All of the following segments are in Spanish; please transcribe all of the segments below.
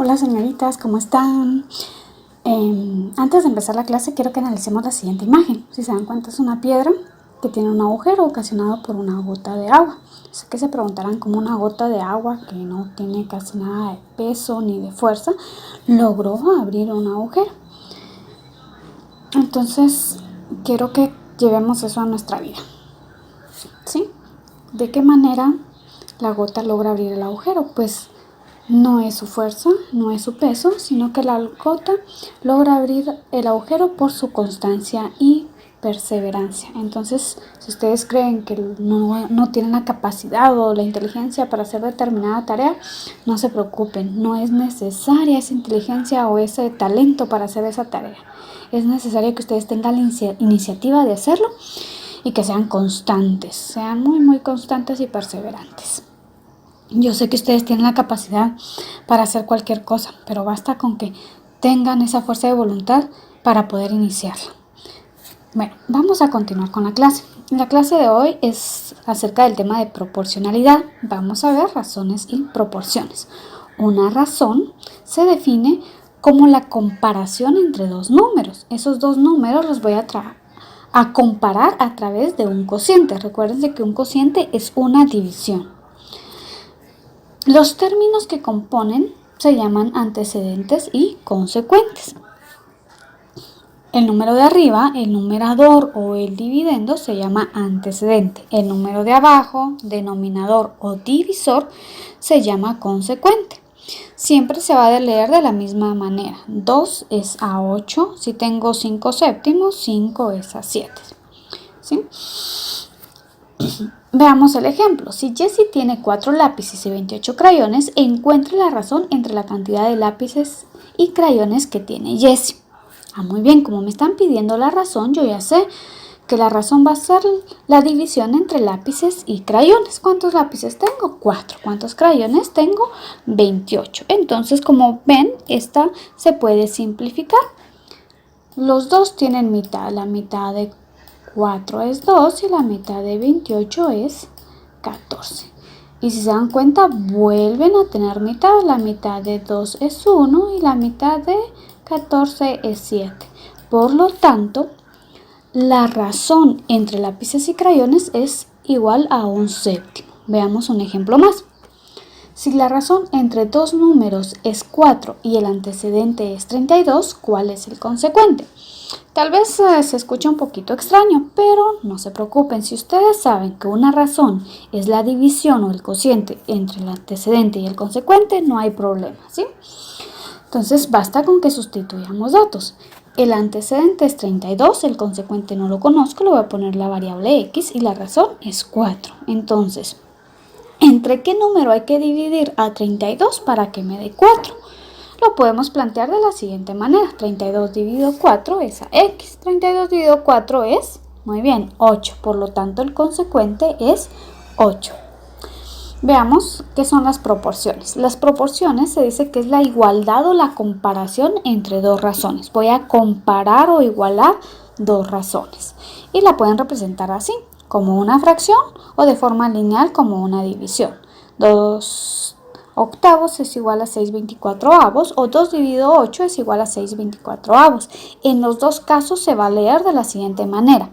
Hola señoritas, ¿cómo están? Antes de empezar la clase quiero que analicemos la siguiente imagen. Si se dan cuenta es una piedra que tiene un agujero ocasionado por una gota de agua. Sé que se preguntarán cómo una gota de agua que no tiene casi nada de peso ni de fuerza logró abrir un agujero. Entonces quiero que llevemos eso a nuestra vida, ¿sí? ¿De qué manera la gota logra abrir el agujero? Pues no es su fuerza, no es su peso, sino que la gota logra abrir el agujero por su constancia y perseverancia. Entonces, si ustedes creen que no tienen la capacidad o la inteligencia para hacer determinada tarea, no se preocupen, no es necesaria esa inteligencia o ese talento para hacer esa tarea. Es necesario que ustedes tengan la iniciativa de hacerlo y que sean constantes, sean muy constantes y perseverantes. Yo sé que ustedes tienen la capacidad para hacer cualquier cosa, pero basta con que tengan esa fuerza de voluntad para poder iniciarla. Bueno, vamos a continuar con la clase. La clase de hoy es acerca del tema de proporcionalidad. Vamos a ver razones y proporciones. Una razón se define como la comparación entre dos números. Esos dos números los voy a comparar a través de un cociente. Recuérdense que un cociente es una división. Los términos que componen se llaman antecedentes y consecuentes. El número de arriba, el numerador o el dividendo se llama antecedente. El número de abajo, denominador o divisor, se llama consecuente. Siempre se va a leer de la misma manera. 2 es a 8. Si tengo 5 séptimos, 5 es a 7. ¿Sí? Veamos el ejemplo. Si Jessie tiene 4 lápices y 28 crayones, encuentre la razón entre la cantidad de lápices y crayones que tiene Jessie. Muy bien, como me están pidiendo la razón, yo ya sé que la razón va a ser la división entre lápices y crayones. ¿Cuántos lápices tengo? 4. ¿Cuántos crayones tengo? 28. Entonces, como ven, esta se puede simplificar. Los dos tienen mitad. La mitad de 4 es 2 y la mitad de 28 es 14. Y si se dan cuenta, vuelven a tener mitad. La mitad de 2 es 1 y la mitad de 14 es 7. Por lo tanto, la razón entre lápices y crayones es igual a un séptimo. Veamos un ejemplo más. Si la razón entre dos números es 4 y el antecedente es 32, ¿cuál es el consecuente? Tal vez se escucha un poquito extraño, pero no se preocupen. Si ustedes saben que una razón es la división o el cociente entre el antecedente y el consecuente, no hay problema, ¿sí? Entonces basta con que sustituyamos datos. El antecedente es 32, el consecuente no lo conozco, le voy a poner la variable x y la razón es 4. Entonces, ¿entre qué número hay que dividir a 32 para que me dé 4? Lo podemos plantear de la siguiente manera. 32 dividido 4 es a x. 32 dividido 4 es, muy bien, 8. Por lo tanto, el consecuente es 8. Veamos qué son las proporciones. Las proporciones se dice que es la igualdad o la comparación entre dos razones. Voy a comparar o igualar dos razones. Y la pueden representar así, como una fracción o de forma lineal como una división. 2 octavos es igual a 6/24avos o 2 dividido 8 es igual a 6/24avos. En los dos casos se va a leer de la siguiente manera.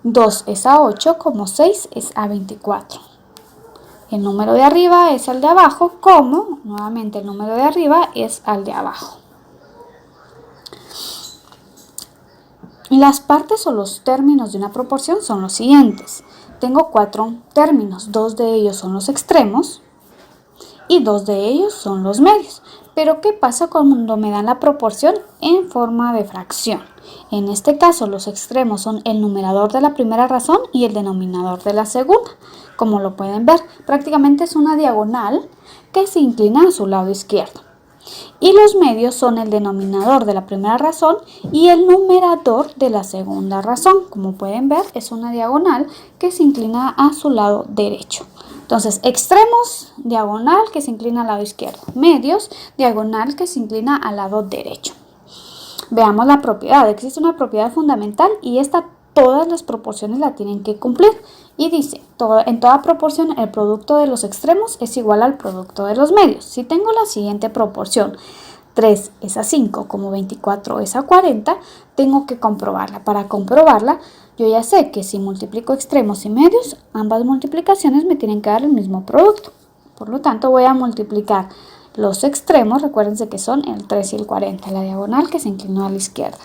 2 es a 8 como 6 es a 24. El número de arriba es al de abajo como, nuevamente, el número de arriba es al de abajo. Las partes o los términos de una proporción son los siguientes. Tengo 4 términos, 2 de ellos son los extremos y 2 de ellos son los medios. Pero ¿qué pasa cuando me dan la proporción en forma de fracción? En este caso, los extremos son el numerador de la primera razón y el denominador de la segunda. Como lo pueden ver, prácticamente es una diagonal que se inclina a su lado izquierdo. Y los medios son el denominador de la primera razón y el numerador de la segunda razón. Como pueden ver, es una diagonal que se inclina a su lado derecho. Entonces, extremos, diagonal que se inclina al lado izquierdo. Medios, diagonal que se inclina al lado derecho. Veamos la propiedad. Existe una propiedad fundamental y todas las proporciones la tienen que cumplir. Y dice, en toda proporción el producto de los extremos es igual al producto de los medios. Si tengo la siguiente proporción, 3 es a 5 como 24 es a 40, tengo que comprobarla. Para comprobarla, yo ya sé que si multiplico extremos y medios, ambas multiplicaciones me tienen que dar el mismo producto. Por lo tanto, voy a multiplicar los extremos, recuérdense que son el 3 y el 40, la diagonal que se inclinó a la izquierda.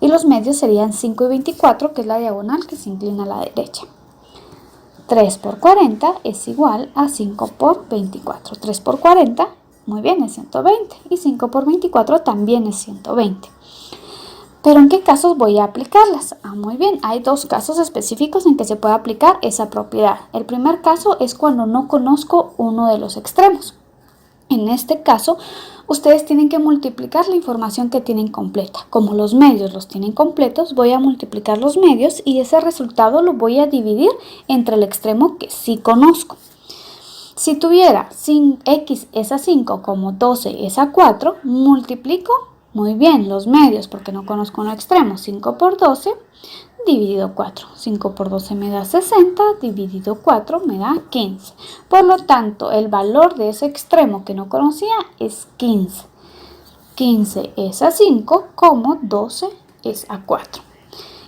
Y los medios serían 5 y 24, que es la diagonal que se inclina a la derecha. 3 por 40 es igual a 5 por 24. 3 por 40, muy bien, es 120. Y 5 por 24 también es 120. ¿Pero en qué casos voy a aplicarlas? Muy bien, hay dos casos específicos en que se puede aplicar esa propiedad. El primer caso es cuando no conozco uno de los extremos. En este caso, ustedes tienen que multiplicar la información que tienen completa. Como los medios los tienen completos, voy a multiplicar los medios y ese resultado lo voy a dividir entre el extremo que sí conozco. Si tuviera x es a 5 como 12 es a 4, multiplico muy bien los medios porque no conozco un extremo. 5 por 12 dividido 4. 5 por 12 me da 60, dividido 4 me da 15. Por lo tanto, el valor de ese extremo que no conocía es 15. 15 es a 5 como 12 es a 4.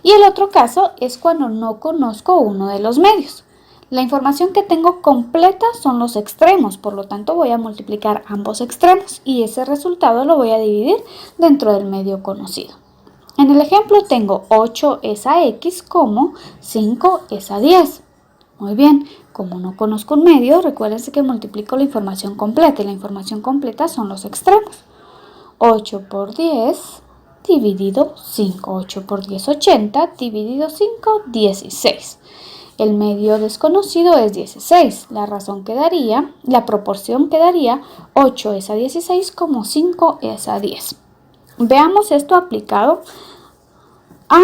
Y el otro caso es cuando no conozco uno de los medios. La información que tengo completa son los extremos, por lo tanto voy a multiplicar ambos extremos y ese resultado lo voy a dividir dentro del medio conocido. En el ejemplo tengo 8 es a x como 5 es a 10. Muy bien, como no conozco un medio, recuérdense que multiplico la información completa y la información completa son los extremos. 8 por 10 dividido 5. 8 por 10, 80, dividido 5, 16. El medio desconocido es 16. La proporción quedaría 8 es a 16 como 5 es a 10. Veamos esto aplicado a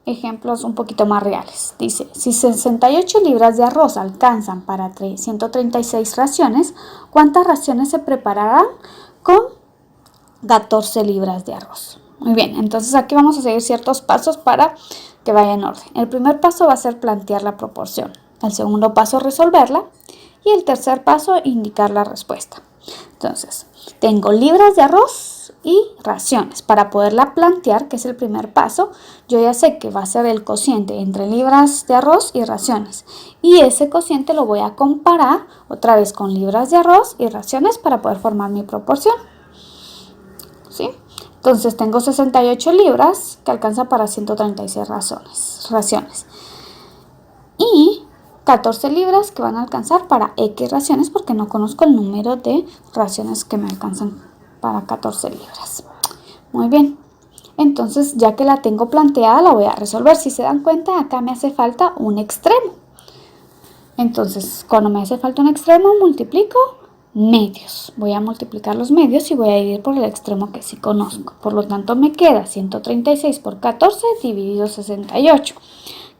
ejemplos un poquito más reales. Dice, si 68 libras de arroz alcanzan para 136 raciones, ¿cuántas raciones se prepararán con 14 libras de arroz? Muy bien, entonces aquí vamos a seguir ciertos pasos para que vaya en orden. El primer paso va a ser plantear la proporción. El segundo paso, resolverla. Y el tercer paso, indicar la respuesta. Entonces, tengo libras de arroz y raciones. Para poderla plantear, que es el primer paso, yo ya sé que va a ser el cociente entre libras de arroz y raciones. Y ese cociente lo voy a comparar otra vez con libras de arroz y raciones para poder formar mi proporción. ¿Sí? Entonces tengo 68 libras que alcanza para 136 raciones. Y 14 libras que van a alcanzar para X raciones porque no conozco el número de raciones que me alcanzan para 14 libras. Muy bien. Entonces, ya que la tengo planteada, la voy a resolver. Si se dan cuenta, acá me hace falta un extremo. Entonces, cuando me hace falta un extremo, multiplico medios. Voy a multiplicar los medios y voy a dividir por el extremo que sí conozco. Por lo tanto, me queda 136 por 14 dividido 68.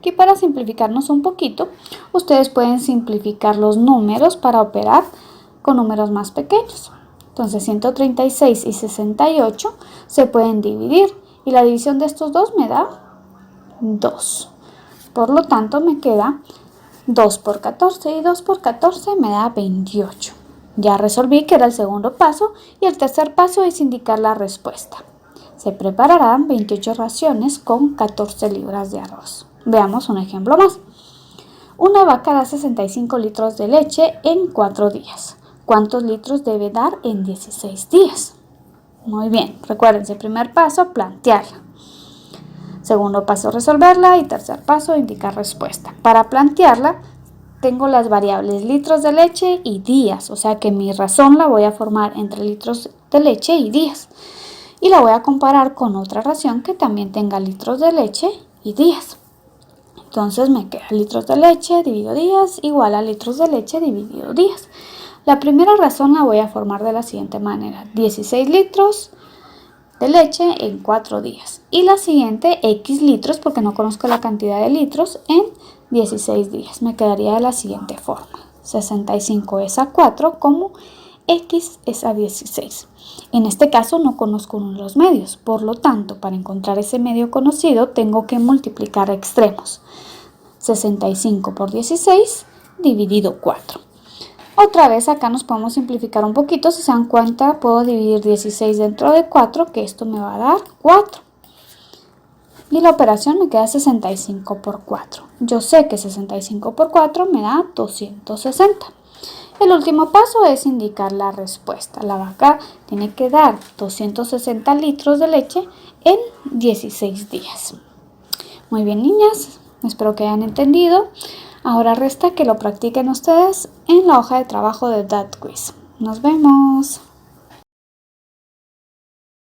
Aquí para simplificarnos un poquito, ustedes pueden simplificar los números para operar con números más pequeños. Entonces 136 y 68 se pueden dividir y la división de estos dos me da 2. Por lo tanto me queda 2 por 14 y 2 por 14 me da 28. Ya resolví que era el segundo paso y el tercer paso es indicar la respuesta. Se prepararán 28 raciones con 14 libras de arroz. Veamos un ejemplo más. Una vaca da 65 litros de leche en 4 días. ¿Cuántos litros debe dar en 16 días? Muy bien, recuérdense, primer paso, plantearla. Segundo paso, resolverla y tercer paso, indicar respuesta. Para plantearla, tengo las variables litros de leche y días, o sea que mi razón la voy a formar entre litros de leche y días. Y la voy a comparar con otra ración que también tenga litros de leche y días. Entonces me queda litros de leche dividido días igual a litros de leche dividido días. La primera razón la voy a formar de la siguiente manera. 16 litros de leche en 4 días. Y la siguiente, X litros, porque no conozco la cantidad de litros, en 16 días. Me quedaría de la siguiente forma. 65 es a 4 como X es a 16. En este caso no conozco uno de los medios. Por lo tanto, para encontrar ese medio conocido, tengo que multiplicar extremos. 65 por 16 dividido 4. Otra vez acá nos podemos simplificar un poquito. Si se dan cuenta, puedo dividir 16 dentro de 4, que esto me va a dar 4. Y la operación me queda 65 por 4. Yo sé que 65 por 4 me da 260. El último paso es indicar la respuesta. La vaca tiene que dar 260 litros de leche en 16 días. Muy bien, niñas, espero que hayan entendido. Ahora resta que lo practiquen ustedes en la hoja de trabajo de That Quiz. Nos vemos.